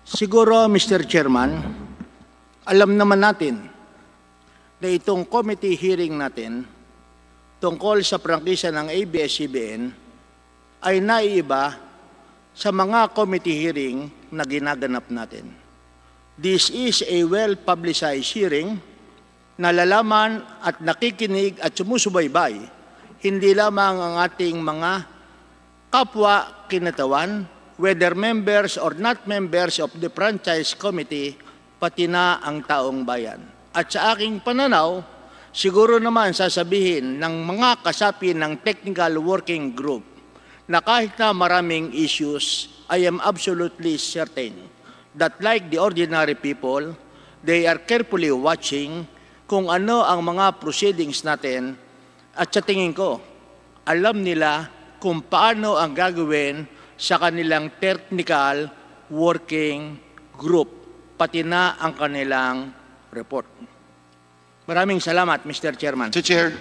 Siguro, Mr. Chairman, alam naman natin na itong committee hearing natin tungkol sa prangkisa ng ABS-CBN ay naiiba sa mga committee hearing na ginaganap natin. This is a well-publicized hearing na lalaman at nakikinig at sumusubaybay hindi lamang ang ating mga kapwa kinatawan, whether members or not members of the franchise committee, pati na ang taong bayan. At sa aking pananaw, siguro naman sasabihin ng mga kasapi ng technical working group na kahit na maraming issues, I am absolutely certain that like the ordinary people, they are carefully watching kung ano ang mga proceedings natin at sa tingin ko, alam nila kung paano ang gagawin sa kanilang technical working group, pati na ang kanilang report. Maraming salamat, Mr. Chairman. Mr. Chair.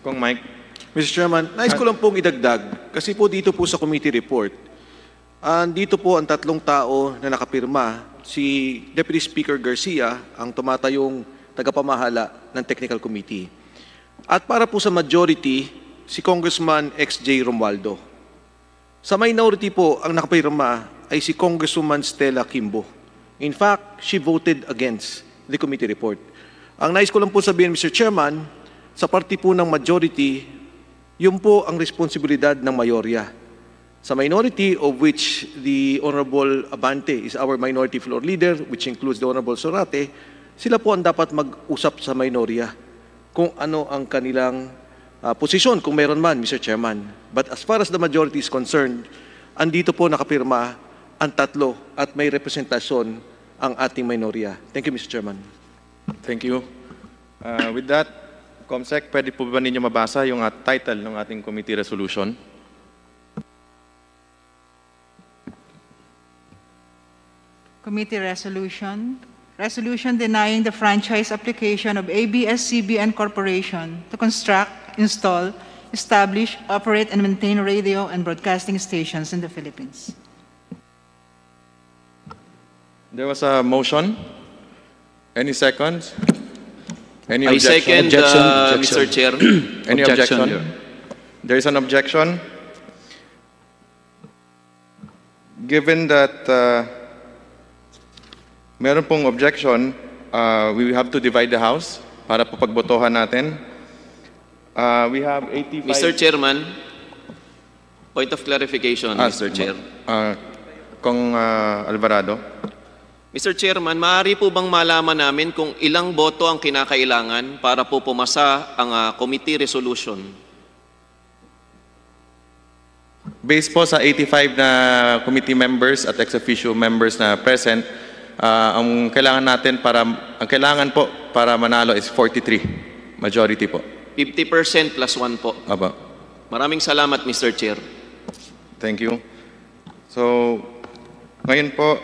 Kong Mike. Mr. Chairman, nais ko lang pong idagdag, kasi po dito po sa committee report, dito po ang tatlong tao na nakapirma, si Deputy Speaker Garcia, ang tumatayong tagapamahala ng Technical Committee. At para po sa majority, si Congressman XJ Romualdo. Sa minority po, ang nakapirma ay si Congresswoman Stella Kimbo. In fact, she voted against the committee report. Ang nais ko lang po sabihin, Mr. Chairman, sa party po ng majority, yun po ang responsibilidad ng mayorya. Sa minority, of which the Honorable Abante is our minority floor leader, which includes the Honorable Sorate, sila po ang dapat mag-usap sa minorya kung ano ang kanilang posisyon, kung meron man, Mr. Chairman. But as far as the majority is concerned, andito po nakapirma ang tatlo at may representasyon ang ating minorya. Thank you, Mr. Chairman. Thank you. With that, Comsec, pwede po ba ninyo mabasa yung title ng ating committee resolution? Committee resolution. Resolution denying the franchise application of ABS-CBN Corporation to construct, install, establish, operate, and maintain radio and broadcasting stations in the Philippines. There was a motion. Any seconds? Any I objection? second, Mr. Chair. Any objection? There is an objection. Given that meron pong objection, we have to divide the House para po pagbotohan natin. We have 85... Mr. Chairman, point of clarification, Mr. Chair. Kong Alvarado. Mr. Chairman, maaari po bang malaman namin kung ilang boto ang kinakailangan para po pumasa ang committee resolution? Based po sa 85 na committee members at ex-officio members na present, ang kailangan po para manalo is 43. Majority po. 50% plus 1 po. Aba. Maraming salamat, Mr. Chair. Thank you. So, ngayon po,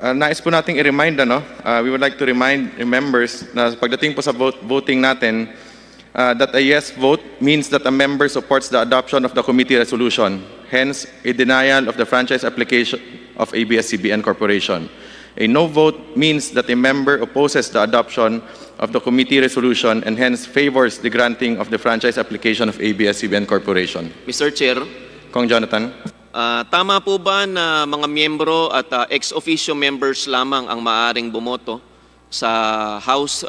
nais po nating i-remind, we would like to remind members na pagdating po sa voting natin, that a yes vote means that a member supports the adoption of the committee resolution. Hence, a denial of the franchise application of ABS-CBN Corporation. A no vote means that a member opposes the adoption of the committee resolution and hence favors the granting of the franchise application of ABS-CBN Corporation. Mr. Chair. Kong Jonathan. Tama po ba na mga miyembro at ex-officio members lamang ang maaring bumoto sa House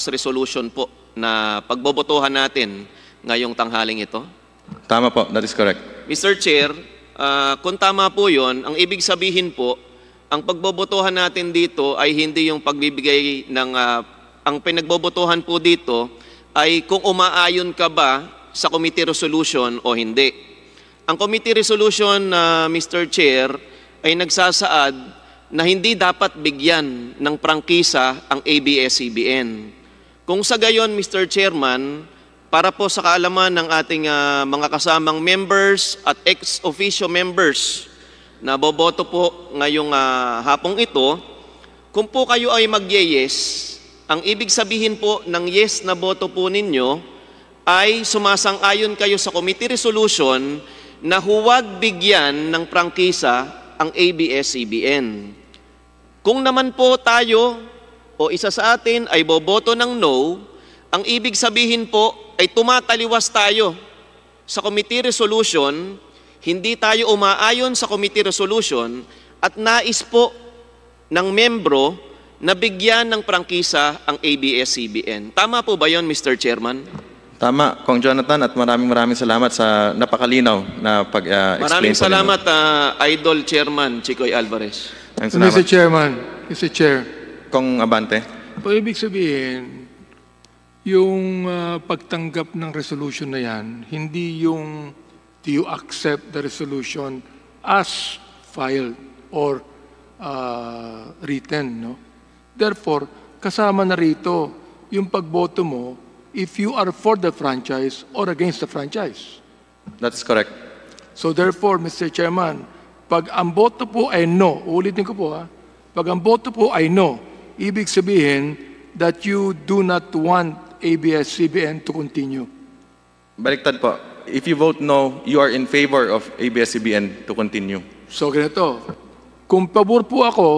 resolution po na pagbobotohan natin ngayong tanghaling ito? Tama po, that is correct. Mr. Chair, kung tama po yun, ang ibig sabihin po, ang pagbobotohan natin dito ay hindi yung pagbibigay ng, ang pinagbobotohan po dito ay kung umaayon ka ba sa committee resolution o hindi. Ang committee resolution, Mr. Chair, ay nagsasaad na hindi dapat bigyan ng prangkisa ang ABS-CBN. Kung sa gayon, Mr. Chairman, para po sa kaalaman ng ating mga kasamang members at ex-officio members na boboto po ngayong hapong ito, kung po kayo ay mag-yes, ang ibig sabihin po ng yes na boto po ninyo ay sumasang-ayon kayo sa committee resolution na huwag bigyan ng prangkisa ang ABS-CBN. Kung naman po tayo o isa sa atin ay boboto ng no, ang ibig sabihin po ay tumataliwas tayo sa committee resolution, hindi tayo umaayon sa committee resolution at nais po ng membro na bigyan ng prangkisa ang ABS-CBN. Tama po ba yon, Mr. Chairman? Tama, Kong Jonathan, at maraming salamat sa napakalinaw na pag-explain. Maraming salamat, Idol Chairman Chicoy Alvarez. Mr. Chairman, Mr. Chair, Kong Abante. po ibig sabihin, yung pagtanggap ng resolution na yan, hindi yung do you accept the resolution as filed or written, no? Therefore, kasama na rito yung pagboto mo if you are for the franchise or against the franchise. That's correct. So therefore, Mr. Chairman, pag ang boto po ay no, ulitin ko po pag ang boto po ay no, ibig sabihin that you do not want ABS-CBN to continue. Baliktad po. If you vote no, you are in favor of ABS-CBN to continue. So ganito, kung pabor po ako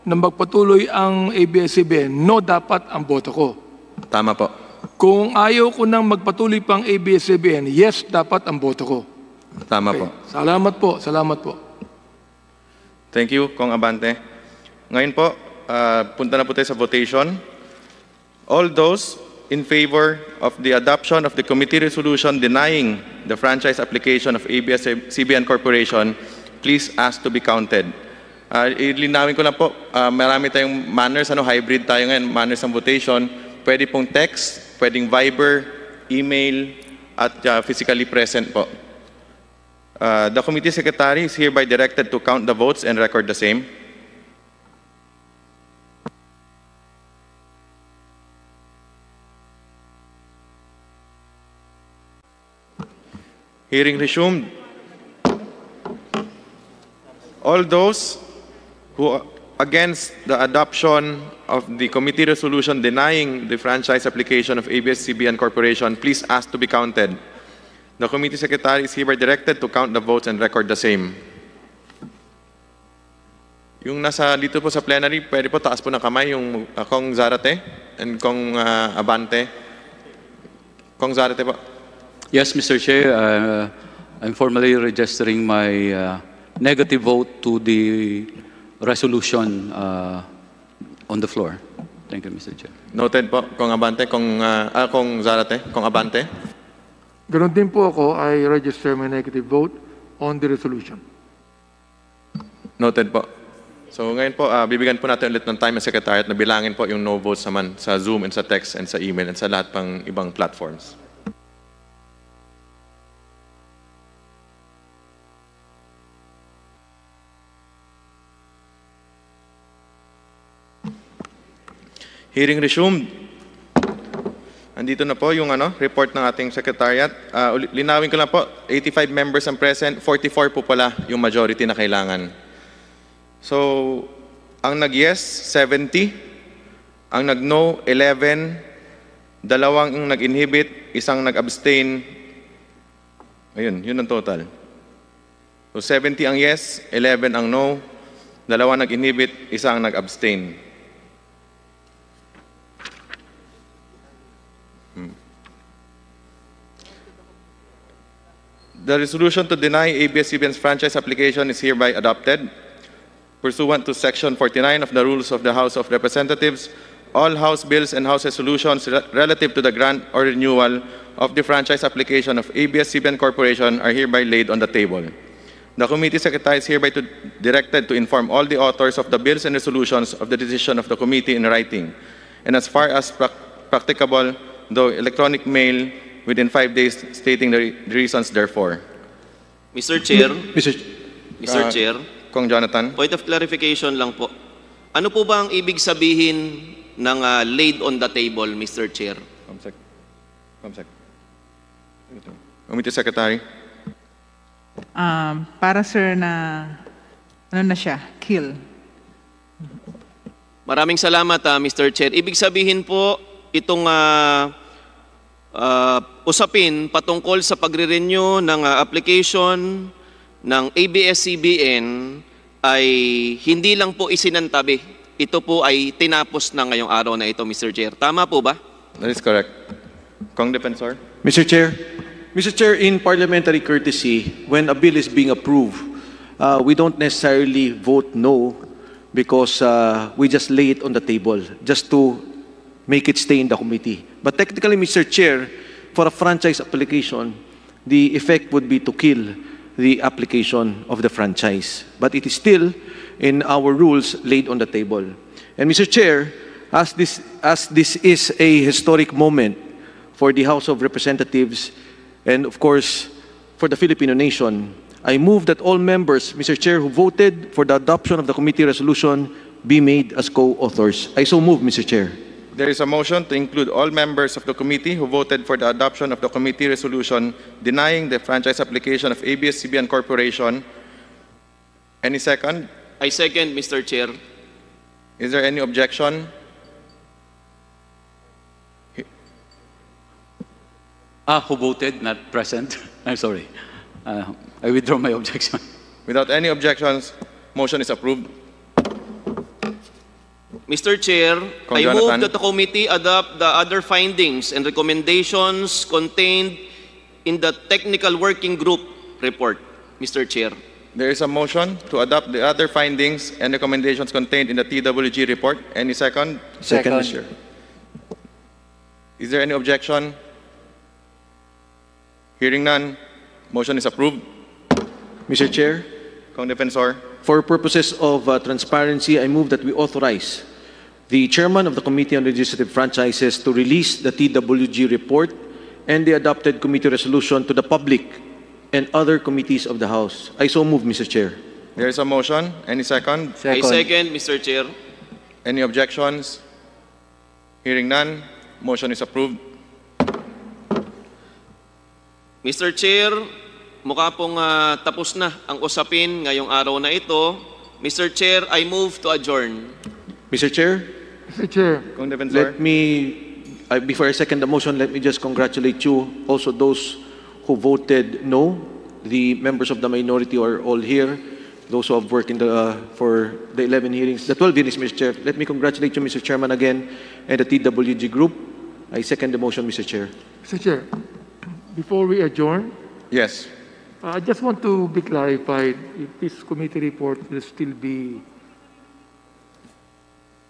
na magpatuloy ang ABS-CBN, no dapat ang boto ko. Tama po. Kung ayaw ko nang magpatuloy pang ABS-CBN, yes dapat ang boto ko. Tama po. Salamat po, salamat po. Thank you, Kong Abante. Ngayon po, punta na po tayo sa votation. All those in favor of the adoption of the committee resolution denying the franchise application of ABS-CBN Corporation, please ask to be counted. Ilinawin ko lang po, marami tayong manners, hybrid tayo ngayon, manners ng votation. Pwede pong text, pwedeng Viber, email, at physically present po. The committee secretary is hereby directed to count the votes and record the same. Hearing resumed. All those who are against the adoption of the committee resolution denying the franchise application of ABS-CBN Corporation, please ask to be counted. The committee secretary is hereby directed to count the votes and record the same. Yung nasa dito po sa plenary, pwede po taas po ng kamay yung Kong Zarate and Kong Abante. Kong Zarate po. Yes, Mr. Chair, I'm formally registering my negative vote to the resolution on the floor. Thank you, Mr. Chair. Noted po, Kong Abante, Kong Zarate, Kong Abante. Ganon din po ako, I register my negative vote on the resolution. Noted po. So ngayon po, bibigyan po natin ulit ng time ng Secretariat na bilangin po yung no votes naman sa Zoom and sa text and sa email and sa lahat pang ibang platforms. Hearing resumed. Andito na po yung report ng ating Secretariat. Linawin ko lang po, 85 members ang present, 44 po pala yung majority na kailangan. So, ang nag-yes, 70. Ang nag-no, 11. Dalawang yung nag-inhibit, isang nag-abstain. Ayun, yun ang total. So, 70 ang yes, 11 ang no. Dalawang nag-inhibit, isang nag-abstain. The resolution to deny ABS-CBN's franchise application is hereby adopted. Pursuant to Section 49 of the Rules of the House of Representatives, all House bills and House resolutions relative to the grant or renewal of the franchise application of ABS-CBN Corporation are hereby laid on the table. The committee secretary is hereby directed to inform all the authors of the bills and resolutions of the decision of the committee in writing, and as far as practicable, though electronic mail, within 5 days, stating the reasons therefore. Mr. Chair, Mr. Chair, Kong Jonathan. point of clarification lang po. Ano po ba ang ibig sabihin ng laid on the table, Mr. Chair? Comsec. Committee Secretary. Para sir na, na siya, kill. Maraming salamat, Mr. Chair. Ibig sabihin po, itong usapin patungkol sa pagre-renew ng application ng ABS-CBN ay hindi lang po isinantabi. Ito po ay tinapos na ngayong araw na ito, Mr. Chair. Tama po ba? That is correct. Kong Defensor. Mr. Chair, in parliamentary courtesy, when a bill is being approved, we don't necessarily vote no because we just lay it on the table just to make it stay in the committee. But technically, Mr. Chair, for a franchise application, the effect would be to kill the application of the franchise. But it is still in our rules laid on the table. And Mr. Chair, as this is a historic moment for the House of Representatives and of course for the Filipino nation, I move that all members, Mr. Chair, who voted for the adoption of the committee resolution be made as co-authors. I so move, Mr. Chair. There is a motion to include all members of the committee who voted for the adoption of the committee resolution denying the franchise application of ABS-CBN Corporation. Any second? I second, Mr. Chair. Is there any objection? Who voted, not present? I'm sorry. I withdraw my objection. Without any objections, motion is approved. Mr. Chair, Kong I move Jonathan. that the committee adopt the other findings and recommendations contained in the technical working group report, Mr. Chair. There is a motion to adopt the other findings and recommendations contained in the TWG report. Any second? Second, Mr. Chair. Is there any objection? Hearing none, motion is approved. Mr. Chair, Kong Defensor. for purposes of transparency, I move that we authorize the chairman of the Committee on Legislative Franchises to release the TWG report and the adopted committee resolution to the public and other committees of the House. I so move, Mr. Chair. There is a motion. Any second? I second, Mr. Chair. Any objections? Hearing none, motion is approved. Mr. Chair, mukha pong tapos na ang usapin ngayong araw na ito. Mr. Chair, I move to adjourn. Mr. Chair, Mr. Chair, Kong Defensor. let me, before I second the motion, let me just congratulate you, also those who voted no. The members of the minority are all here. Those who have worked for the 11 hearings, the 12 hearings, Mr. Chair. Let me congratulate you, Mr. Chairman, again, and the TWG group. I second the motion, Mr. Chair. Mr. Chair, before we adjourn, Yes. I just want to be clarified if this committee report will still be.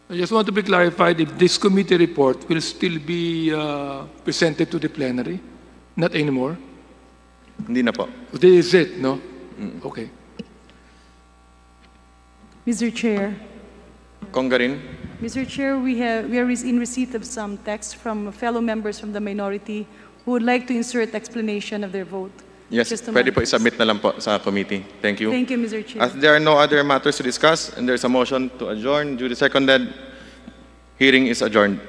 I just want to be clarified if this committee report will still be presented to the plenary, not anymore. Hindi na po. This is it, no? Okay. Mr. Chair, Kong Garin. Mr. Chair, we are in receipt of some text from fellow members from the minority who would like to insert explanation of their vote. Yes, Just a pwede po moment. isubmit na lang po sa committee. Thank you. Thank you, Mr. Chair. As there are no other matters to discuss and there's a motion to adjourn, duly seconded, hearing is adjourned.